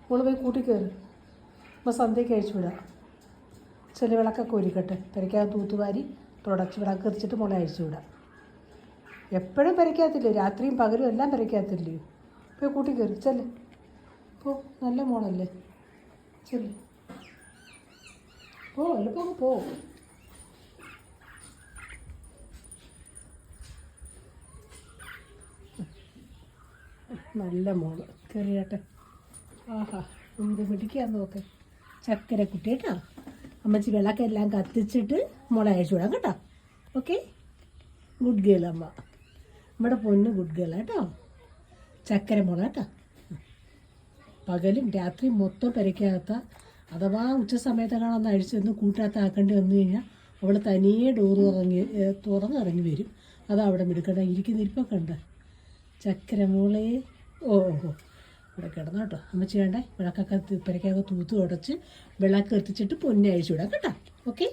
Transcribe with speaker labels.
Speaker 1: മോള് പോയി കൂട്ടി കയറി അപ്പോൾ സന്ധ്യയ്ക്ക് അഴിച്ചു വിടാം. ചെറിയ വിളക്കൊക്കെ ഒരുക്കട്ടെ. പെരയ്ക്കകത്ത് തൂത്തുവാരി തുടച്ച് വിളക്ക് എറിച്ചിട്ട് മോളെ അഴിച്ചു വിടാം. എപ്പോഴും പെരയ്ക്കകത്തില്ലേ, രാത്രിയും പകലും എല്ലാം പെരയ്ക്കകത്തില്ലേ. പോയി കൂട്ടി കയറി ചെല്ല്. പോ, നല്ല മോളല്ലേ, ചെല്ല്. പോ, എളുപ്പം പോ. നല്ല മോള് കയറിയാട്ടെ. ആഹാ, എന്ത് പിടിക്കാന്ന് നോക്ക്. ചക്കര കുട്ടി കേട്ടോ. അമ്മച്ചി വിളക്കെല്ലാം കത്തിച്ചിട്ട് മോളെ അയച്ചു വിടാം കേട്ടോ. ഓക്കെ, ഗുഡ് ഗേൾ അമ്മ. നമ്മുടെ പൊന്ന് ഗുഡ് ഗേൾ കേട്ടോ. ചക്കര മോള കേട്ടോ. പകലും രാത്രിയും മൊത്തം പെരയ്ക്കകത്ത. അഥവാ ഉച്ച സമയത്തൊക്കെ ഒന്ന് അഴിച്ചൊന്ന് കൂട്ടാത്താക്കേണ്ടി വന്നു കഴിഞ്ഞാൽ അവൾ തനിയെ ഡോറ് തുറന്നിറങ്ങി വരും. അതാ അവിടെ മിടുക്കണ്ട ഇരിക്കുന്ന ഇരിപ്പൊക്കെ ഉണ്ട്. ചക്കര മോളെ. ഓ ഓ, ഇവിടെ കിടന്നു കേട്ടോ. അമ്മച്ചി വേണ്ടേ വിളക്കൊക്കെ പെരയ്ക്കൊക്കെ തൂത്ത് ഉടച്ച് വിളക്ക് എത്തിച്ചിട്ട് പൊന്നെ അഴിച്ചു വിടാം കേട്ടോ. ഓക്കെ.